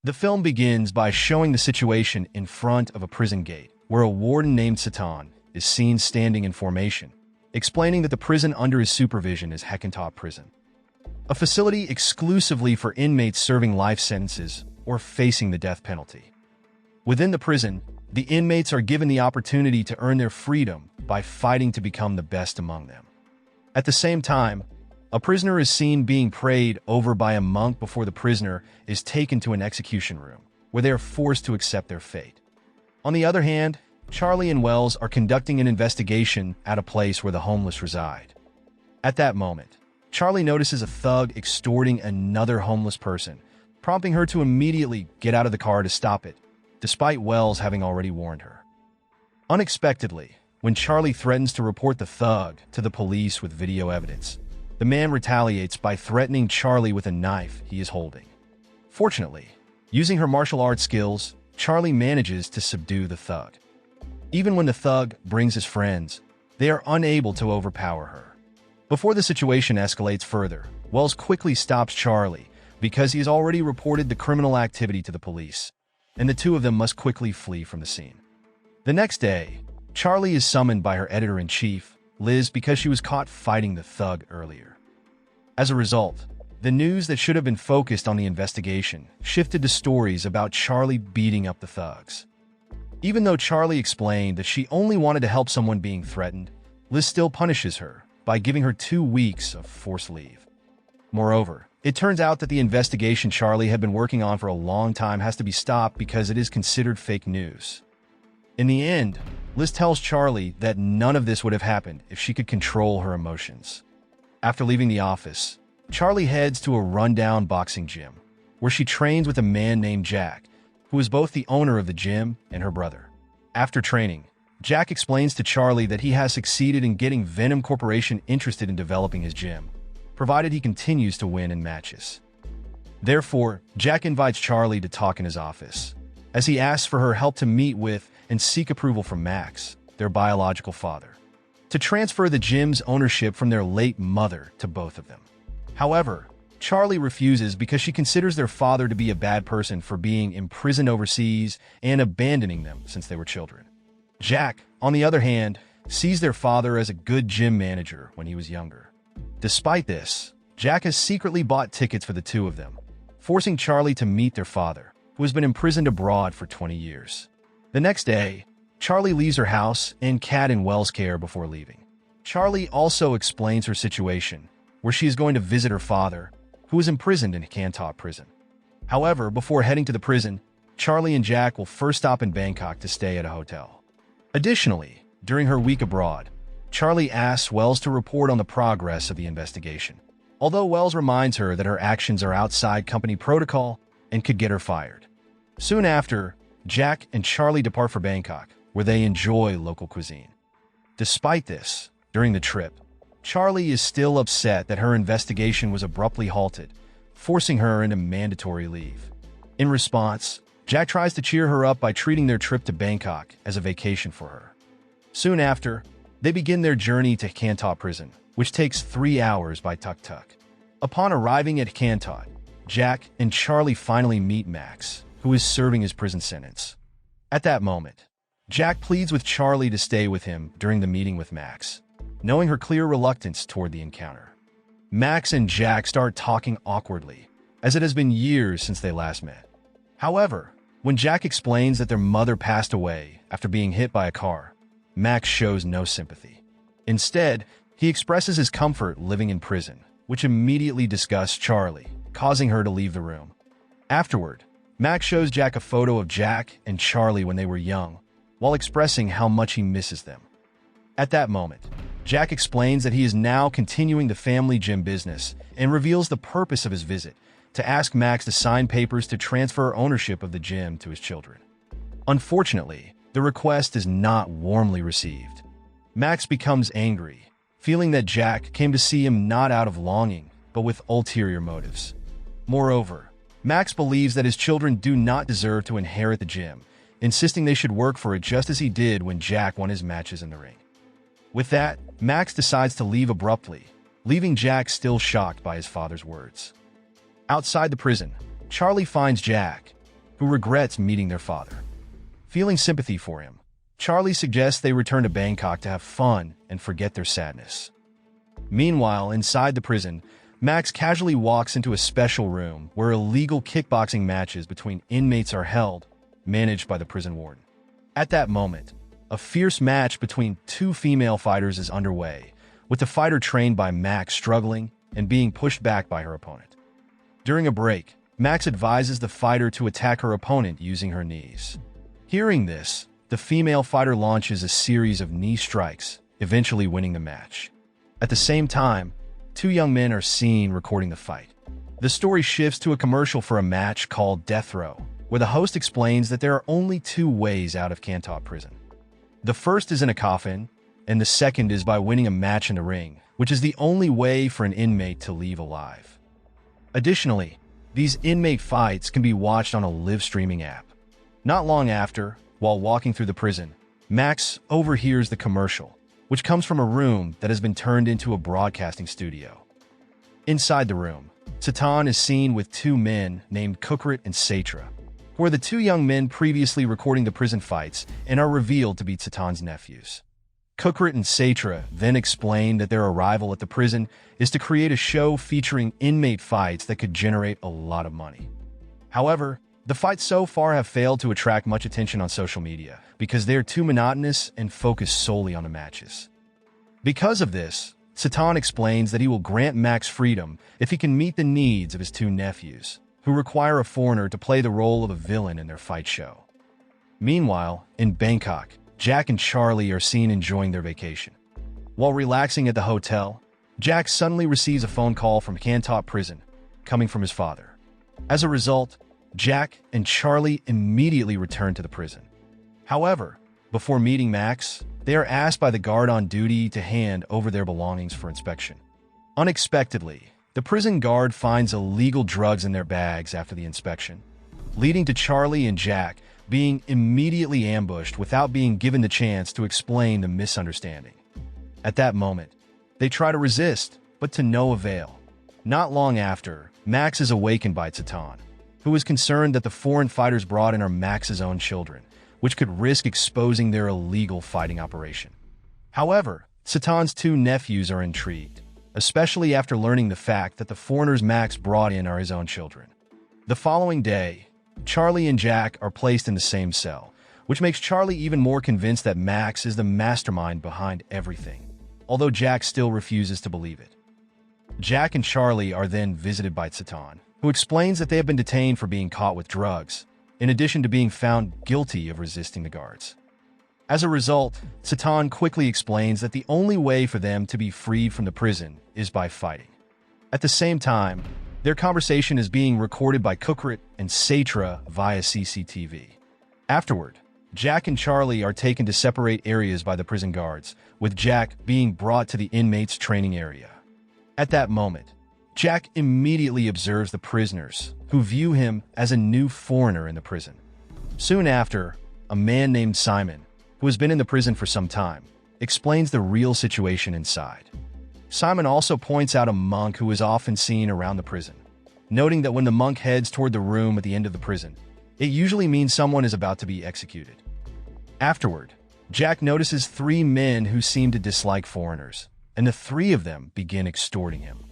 The film begins by showing the situation in front of a prison gate, where a warden named Satan is seen standing in formation, explaining that the prison under his supervision is Kanta Prison, a facility exclusively for inmates serving life sentences or facing the death penalty. Within the prison, the inmates are given the opportunity to earn their freedom by fighting to become the best among them. At the same time, a prisoner is seen being prayed over by a monk before the prisoner is taken to an execution room, where they are forced to accept their fate. On the other hand, Charlie and Wells are conducting an investigation at a place where the homeless reside. At that moment, Charlie notices a thug extorting another homeless person, prompting her to immediately get out of the car to stop it, despite Wells having already warned her. Unexpectedly, when Charlie threatens to report the thug to the police with video evidence, the man retaliates by threatening Charlie with a knife he is holding. Fortunately, using her martial arts skills, Charlie manages to subdue the thug. Even when the thug brings his friends, they are unable to overpower her. Before the situation escalates further, Wells quickly stops Charlie because he has already reported the criminal activity to the police, and the two of them must quickly flee from the scene. The next day, Charlie is summoned by her editor-in-chief, Liz, because she was caught fighting the thug earlier. As a result, the news that should have been focused on the investigation shifted to stories about Charlie beating up the thugs. Even though Charlie explained that she only wanted to help someone being threatened, Liz still punishes her by giving her 2 weeks of forced leave. Moreover, it turns out that the investigation Charlie had been working on for a long time has to be stopped because it is considered fake news. In the end, Liz tells Charlie that none of this would have happened if she could control her emotions. After leaving the office, Charlie heads to a rundown boxing gym, where she trains with a man named Jack, who is both the owner of the gym and her brother. After training, Jack explains to Charlie that he has succeeded in getting Venom Corporation interested in developing his gym, provided he continues to win in matches. Therefore, Jack invites Charlie to talk in his office, as he asks for her help to meet with and seek approval from Max, their biological father, to transfer the gym's ownership from their late mother to both of them. However, Charlie refuses because she considers their father to be a bad person for being imprisoned overseas and abandoning them since they were children. Jack, on the other hand, sees their father as a good gym manager when he was younger. Despite this, Jack has secretly bought tickets for the two of them, forcing Charlie to meet their father, who has been imprisoned abroad for 20 years. The next day, Charlie leaves her house and Kat in Wells' care before leaving. Charlie also explains her situation, where she is going to visit her father, who is imprisoned in Kanta Prison. However, before heading to the prison, Charlie and Jack will first stop in Bangkok to stay at a hotel. Additionally, during her week abroad, Charlie asks Wells to report on the progress of the investigation, although Wells reminds her that her actions are outside company protocol and could get her fired. Soon after, Jack and Charlie depart for Bangkok, where they enjoy local cuisine. Despite this, during the trip, Charlie is still upset that her investigation was abruptly halted, forcing her into mandatory leave. In response, Jack tries to cheer her up by treating their trip to Bangkok as a vacation for her. Soon after, they begin their journey to Kanta Prison, which takes 3 hours by tuk-tuk. Upon arriving at Kanta, Jack and Charlie finally meet Max, who is serving his prison sentence. At that moment, Jack pleads with Charlie to stay with him during the meeting with Max, knowing her clear reluctance toward the encounter. Max and Jack start talking awkwardly, as it has been years since they last met. However, when Jack explains that their mother passed away after being hit by a car, Max shows no sympathy. Instead, he expresses his comfort living in prison, which immediately disgusts Charlie, causing her to leave the room. Afterward, Max shows Jack a photo of Jack and Charlie when they were young, while expressing how much he misses them. At that moment, Jack explains that he is now continuing the family gym business and reveals the purpose of his visit, to ask Max to sign papers to transfer ownership of the gym to his children. Unfortunately, the request is not warmly received. Max becomes angry, feeling that Jack came to see him not out of longing, but with ulterior motives. Moreover, Max believes that his children do not deserve to inherit the gym, insisting they should work for it just as he did when Jack won his matches in the ring. With that, Max decides to leave abruptly, leaving Jack still shocked by his father's words. Outside the prison, Charlie finds Jack, who regrets meeting their father. Feeling sympathy for him, Charlie suggests they return to Bangkok to have fun and forget their sadness. Meanwhile, inside the prison, Max casually walks into a special room where illegal kickboxing matches between inmates are held, managed by the prison warden. At that moment, a fierce match between two female fighters is underway, with the fighter trained by Max struggling and being pushed back by her opponent. During a break, Max advises the fighter to attack her opponent using her knees. Hearing this, the female fighter launches a series of knee strikes, eventually winning the match. At the same time, two young men are seen recording the fight. The story shifts to a commercial for a match called Death Row, where the host explains that there are only two ways out of Kanta prison. The first is in a coffin, and the second is by winning a match in the ring, which is the only way for an inmate to leave alive. Additionally, these inmate fights can be watched on a live streaming app. Not long after, while walking through the prison, Max overhears the commercial, which comes from a room that has been turned into a broadcasting studio. Inside the room, Satan is seen with two men named Kukrit and Satra, who are the two young men previously recording the prison fights and are revealed to be Satan's nephews. Kukrit and Satra then explain that their arrival at the prison is to create a show featuring inmate fights that could generate a lot of money. However, the fights so far have failed to attract much attention on social media because they are too monotonous and focus solely on the matches. Because of this, Satan explains that he will grant Max freedom if he can meet the needs of his two nephews, who require a foreigner to play the role of a villain in their fight show. Meanwhile, in Bangkok, Jack and Charlie are seen enjoying their vacation. While relaxing at the hotel, Jack suddenly receives a phone call from Kanta prison, coming from his father. As a result, Jack and Charlie immediately return to the prison. However, before meeting Max, they are asked by the guard on duty to hand over their belongings for inspection. Unexpectedly, the prison guard finds illegal drugs in their bags after the inspection, leading to Charlie and Jack being immediately ambushed without being given the chance to explain the misunderstanding. At that moment, they try to resist, but to no avail. Not long after, Max is awakened by Satan, who is concerned that the foreign fighters brought in are Max's own children, which could risk exposing their illegal fighting operation. However, Satan's two nephews are intrigued, especially after learning the fact that the foreigners Max brought in are his own children. The following day, Charlie and Jack are placed in the same cell, which makes Charlie even more convinced that Max is the mastermind behind everything, although Jack still refuses to believe it. Jack and Charlie are then visited by Satan, who explains that they have been detained for being caught with drugs, in addition to being found guilty of resisting the guards. As a result, Satan quickly explains that the only way for them to be freed from the prison is by fighting. At the same time, their conversation is being recorded by Kukrit and Satra via CCTV. Afterward, Jack and Charlie are taken to separate areas by the prison guards, with Jack being brought to the inmates' training area. At that moment, Jack immediately observes the prisoners, who view him as a new foreigner in the prison. Soon after, a man named Simon, who has been in the prison for some time, explains the real situation inside. Simon also points out a monk who is often seen around the prison, noting that when the monk heads toward the room at the end of the prison, it usually means someone is about to be executed. Afterward, Jack notices three men who seem to dislike foreigners, and the three of them begin extorting him.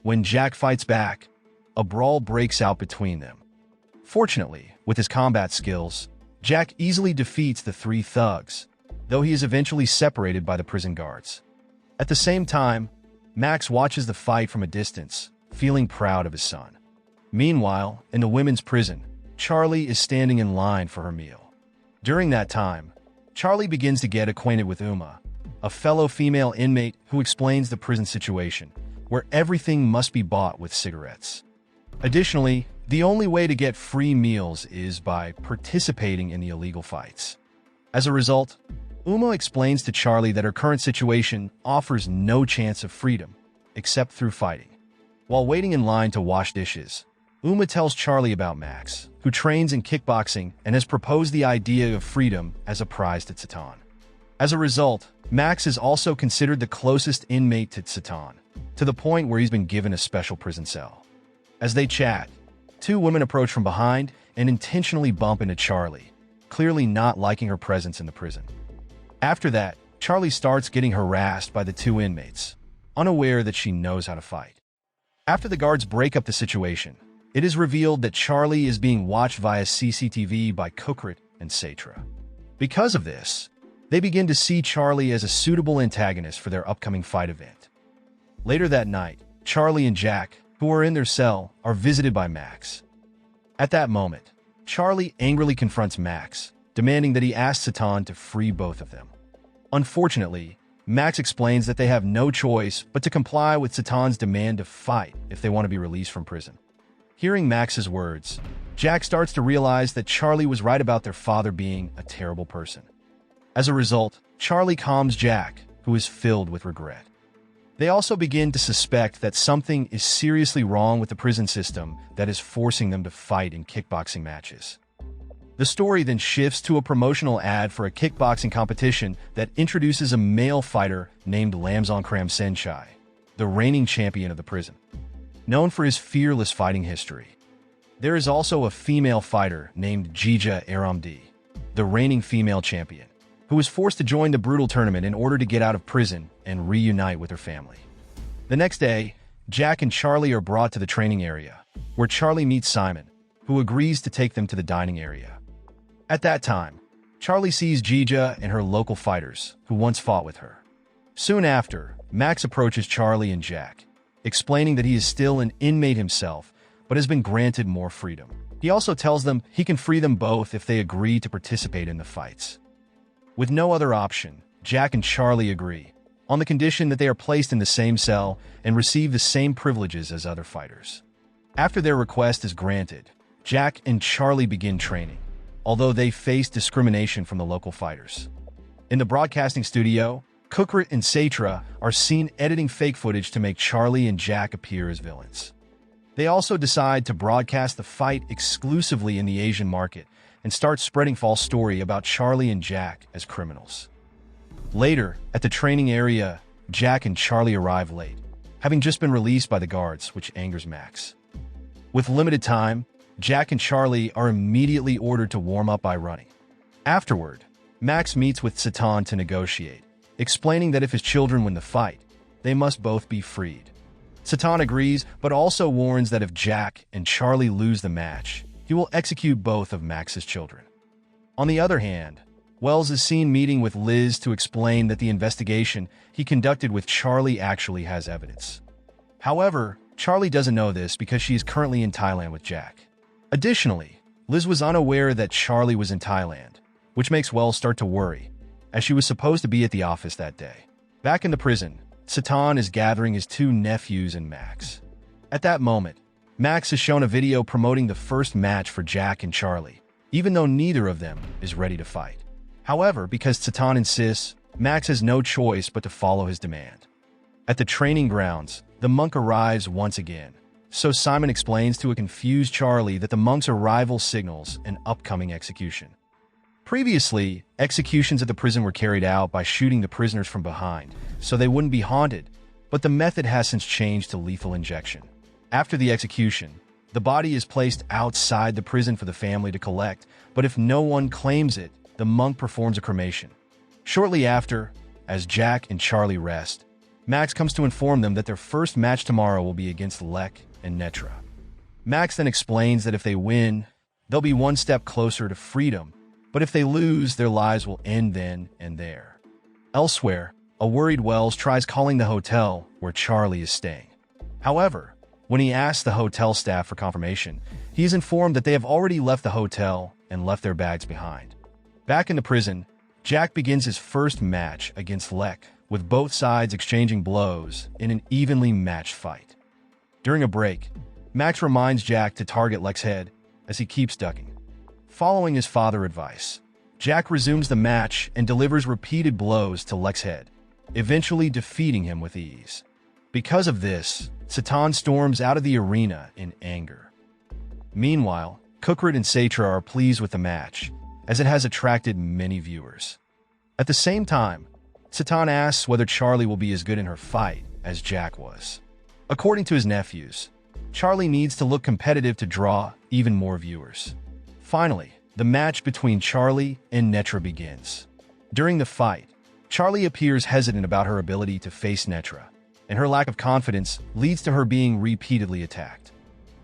When Jack fights back, a brawl breaks out between them. Fortunately, with his combat skills, Jack easily defeats the three thugs, though he is eventually separated by the prison guards. At the same time, Max watches the fight from a distance, feeling proud of his son. Meanwhile, in the women's prison, Charlie is standing in line for her meal. During that time, Charlie begins to get acquainted with Uma, a fellow female inmate who explains the prison situation, where everything must be bought with cigarettes. Additionally, the only way to get free meals is by participating in the illegal fights. As a result, Uma explains to Charlie that her current situation offers no chance of freedom, except through fighting. While waiting in line to wash dishes, Uma tells Charlie about Max, who trains in kickboxing and has proposed the idea of freedom as a prize to Satan. As a result, Max is also considered the closest inmate to Satan, to the point where he's been given a special prison cell. As they chat, two women approach from behind and intentionally bump into Charlie, clearly not liking her presence in the prison. After that, Charlie starts getting harassed by the two inmates, unaware that she knows how to fight. After the guards break up the situation, it is revealed that Charlie is being watched via CCTV by Kukrit and Satra. Because of this, they begin to see Charlie as a suitable antagonist for their upcoming fight event. Later that night, Charlie and Jack, who are in their cell, are visited by Max. At that moment, Charlie angrily confronts Max, demanding that he ask Satan to free both of them. Unfortunately, Max explains that they have no choice but to comply with Satan's demand to fight if they want to be released from prison. Hearing Max's words, Jack starts to realize that Charlie was right about their father being a terrible person. As a result, Charlie calms Jack, who is filled with regret. They also begin to suspect that something is seriously wrong with the prison system that is forcing them to fight in kickboxing matches. The story then shifts to a promotional ad for a kickboxing competition that introduces a male fighter named Lamsongkram Senchai, the reigning champion of the prison. Known for his fearless fighting history, there is also a female fighter named Jija Aramdi, the reigning female champion, who was forced to join the brutal tournament in order to get out of prison and reunite with her family. The next day, Jack and Charlie are brought to the training area, where Charlie meets Simon, who agrees to take them to the dining area. At that time, Charlie sees Jija and her local fighters, who once fought with her. Soon after, Max approaches Charlie and Jack, explaining that he is still an inmate himself, but has been granted more freedom. He also tells them he can free them both if they agree to participate in the fights. With no other option, Jack and Charlie agree, on the condition that they are placed in the same cell and receive the same privileges as other fighters. After their request is granted, Jack and Charlie begin training, although they face discrimination from the local fighters. In the broadcasting studio, Kukrit and Satra are seen editing fake footage to make Charlie and Jack appear as villains. They also decide to broadcast the fight exclusively in the Asian market and start spreading false story about Charlie and Jack as criminals. Later, at the training area, Jack and Charlie arrive late, having just been released by the guards, which angers Max. With limited time, Jack and Charlie are immediately ordered to warm up by running. Afterward, Max meets with Satan to negotiate, explaining that if his children win the fight, they must both be freed. Satan agrees, but also warns that if Jack and Charlie lose the match, he will execute both of Max's children. On the other hand, Wells is seen meeting with Liz to explain that the investigation he conducted with Charlie actually has evidence. However, Charlie doesn't know this because she is currently in Thailand with Jack. Additionally, Liz was unaware that Charlie was in Thailand, which makes Wells start to worry, as she was supposed to be at the office that day. Back in the prison, Satan is gathering his two nephews and Max. At that moment, Max is shown a video promoting the first match for Jack and Charlie, even though neither of them is ready to fight. However, because Satan insists, Max has no choice but to follow his demand. At the training grounds, the monk arrives once again, so Simon explains to a confused Charlie that the monk's arrival signals an upcoming execution. Previously, executions at the prison were carried out by shooting the prisoners from behind, so they wouldn't be haunted, but the method has since changed to lethal injection. After the execution, the body is placed outside the prison for the family to collect, but if no one claims it, the monk performs a cremation. Shortly after, as Jack and Charlie rest, Max comes to inform them that their first match tomorrow will be against Lek and Netra. Max then explains that if they win, they'll be one step closer to freedom, but if they lose, their lives will end then and there. Elsewhere, a worried Wells tries calling the hotel where Charlie is staying. However, when he asks the hotel staff for confirmation, he is informed that they have already left the hotel and left their bags behind. Back in the prison, Jack begins his first match against Lek, with both sides exchanging blows in an evenly matched fight. During a break, Max reminds Jack to target Lek's head as he keeps ducking. Following his father's advice, Jack resumes the match and delivers repeated blows to Lek's head, eventually defeating him with ease. Because of this, Satan storms out of the arena in anger. Meanwhile, Kukrit and Satra are pleased with the match, as it has attracted many viewers. At the same time, Satan asks whether Charlie will be as good in her fight as Jack was. According to his nephews, Charlie needs to look competitive to draw even more viewers. Finally, the match between Charlie and Netra begins. During the fight, Charlie appears hesitant about her ability to face Netra, and her lack of confidence leads to her being repeatedly attacked.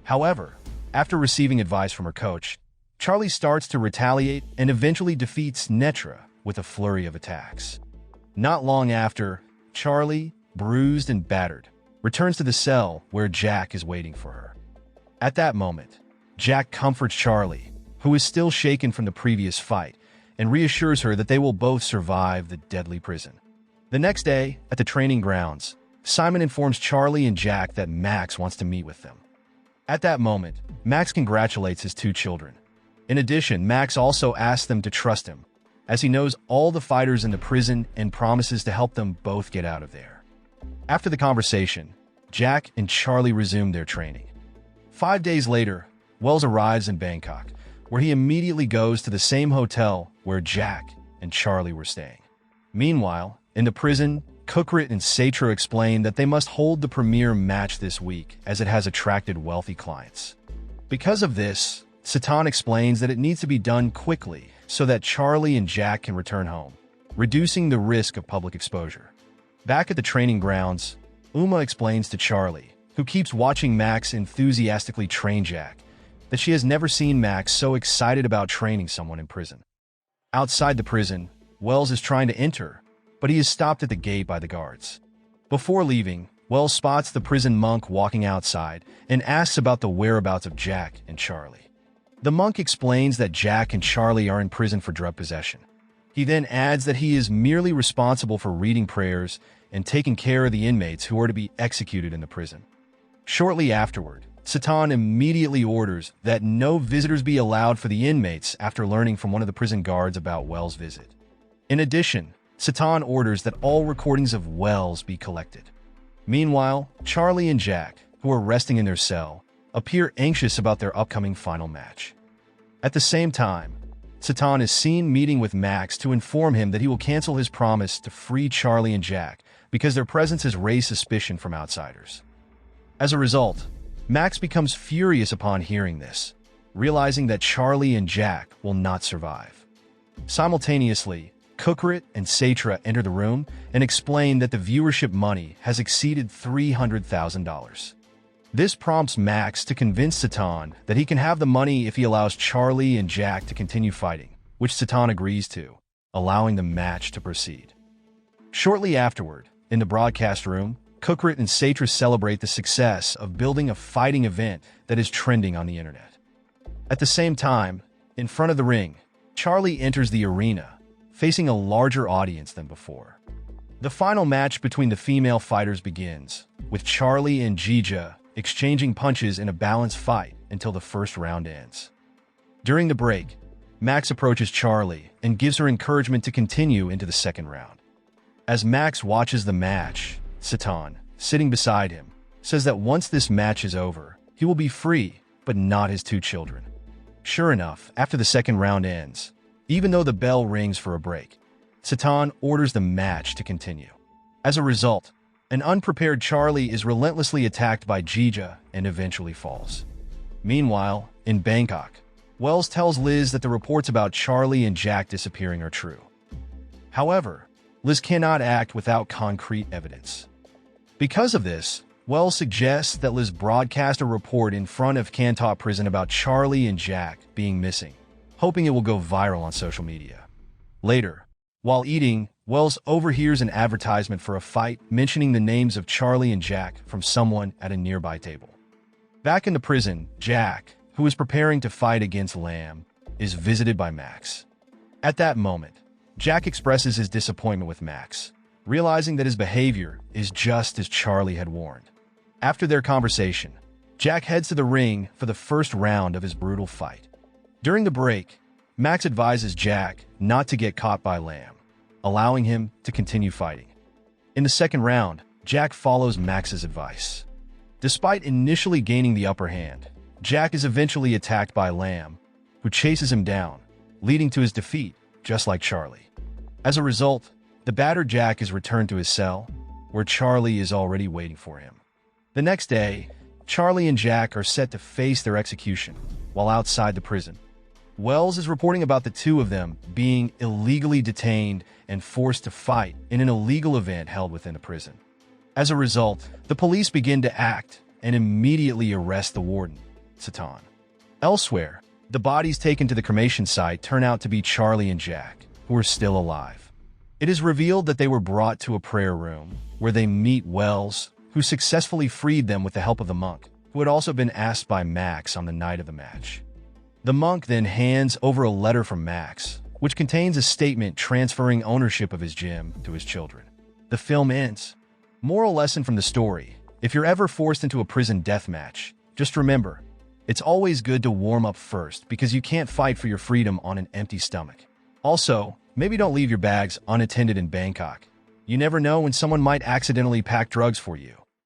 However, after receiving advice from her coach, Charlie starts to retaliate and eventually defeats Netra with a flurry of attacks. Not long after, Charlie, bruised and battered, returns to the cell where Jack is waiting for her. At that moment, Jack comforts Charlie, who is still shaken from the previous fight, and reassures her that they will both survive the deadly prison. The next day, at the training grounds, Simon informs Charlie and Jack that Max wants to meet with them. At that moment, Max congratulates his two children. In addition, Max also asks them to trust him, as he knows all the fighters in the prison and promises to help them both get out of there. After the conversation, Jack and Charlie resume their training. 5 days later, Wells arrives in Bangkok, where he immediately goes to the same hotel where Jack and Charlie were staying. Meanwhile, in the prison, Cookrit and Satra explain that they must hold the premiere match this week as it has attracted wealthy clients. Because of this, Satan explains that it needs to be done quickly so that Charlie and Jack can return home, reducing the risk of public exposure. Back at the training grounds, Uma explains to Charlie, who keeps watching Max enthusiastically train Jack, that she has never seen Max so excited about training someone in prison. Outside the prison, Wells is trying to enter, but he is stopped at the gate by the guards. Before leaving, Wells spots the prison monk walking outside and asks about the whereabouts of Jack and Charlie. The monk explains that Jack and Charlie are in prison for drug possession. He then adds that he is merely responsible for reading prayers and taking care of the inmates who are to be executed in the prison. Shortly afterward, Satan immediately orders that no visitors be allowed for the inmates after learning from one of the prison guards about Wells' visit. In addition, Satan orders that all recordings of Wells be collected. Meanwhile, Charlie and Jack, who are resting in their cell, appear anxious about their upcoming final match. At the same time, Satan is seen meeting with Max to inform him that he will cancel his promise to free Charlie and Jack because their presence has raised suspicion from outsiders. As a result, Max becomes furious upon hearing this, realizing that Charlie and Jack will not survive. Simultaneously, Cookrit and Satra enter the room and explain that the viewership money has exceeded $300,000. This prompts Max to convince Satan that he can have the money if he allows Charlie and Jack to continue fighting, which Satan agrees to, allowing the match to proceed. Shortly afterward, in the broadcast room, Cookrit and Satra celebrate the success of building a fighting event that is trending on the internet. At the same time, in front of the ring, Charlie enters the arena, facing a larger audience than before. The final match between the female fighters begins, with Charlie and Jija exchanging punches in a balanced fight until the first round ends. During the break, Max approaches Charlie and gives her encouragement to continue into the second round. As Max watches the match, Satan, sitting beside him, says that once this match is over, he will be free, but not his two children. Sure enough, after the second round ends, even though the bell rings for a break, Satan orders the match to continue. As a result, an unprepared Charlie is relentlessly attacked by Jija and eventually falls. Meanwhile, in Bangkok, Wells tells Liz that the reports about Charlie and Jack disappearing are true. However, Liz cannot act without concrete evidence. Because of this, Wells suggests that Liz broadcast a report in front of Kanta prison about Charlie and Jack being missing, hoping it will go viral on social media. Later, while eating, Wells overhears an advertisement for a fight mentioning the names of Charlie and Jack from someone at a nearby table. Back in the prison, Jack, who is preparing to fight against Lamb, is visited by Max. At that moment, Jack expresses his disappointment with Max, realizing that his behavior is just as Charlie had warned. After their conversation, Jack heads to the ring for the first round of his brutal fight. During the break, Max advises Jack not to get caught by Lamb, allowing him to continue fighting. In the second round, Jack follows Max's advice. Despite initially gaining the upper hand, Jack is eventually attacked by Lamb, who chases him down, leading to his defeat, just like Charlie. As a result, the battered Jack is returned to his cell, where Charlie is already waiting for him. The next day, Charlie and Jack are set to face their execution, while outside the prison. Wells is reporting about the two of them being illegally detained and forced to fight in an illegal event held within the prison. As a result, the police begin to act and immediately arrest the warden, Satan. Elsewhere, the bodies taken to the cremation site turn out to be Charlie and Jack, who are still alive. It is revealed that they were brought to a prayer room, where they meet Wells, who successfully freed them with the help of the monk, who had also been asked by Max on the night of the match. The monk then hands over a letter from Max, which contains a statement transferring ownership of his gym to his children. The film ends. Moral lesson from the story: if you're ever forced into a prison death match, just remember, it's always good to warm up first because you can't fight for your freedom on an empty stomach. Also, maybe don't leave your bags unattended in Bangkok. You never know when someone might accidentally pack drugs for you.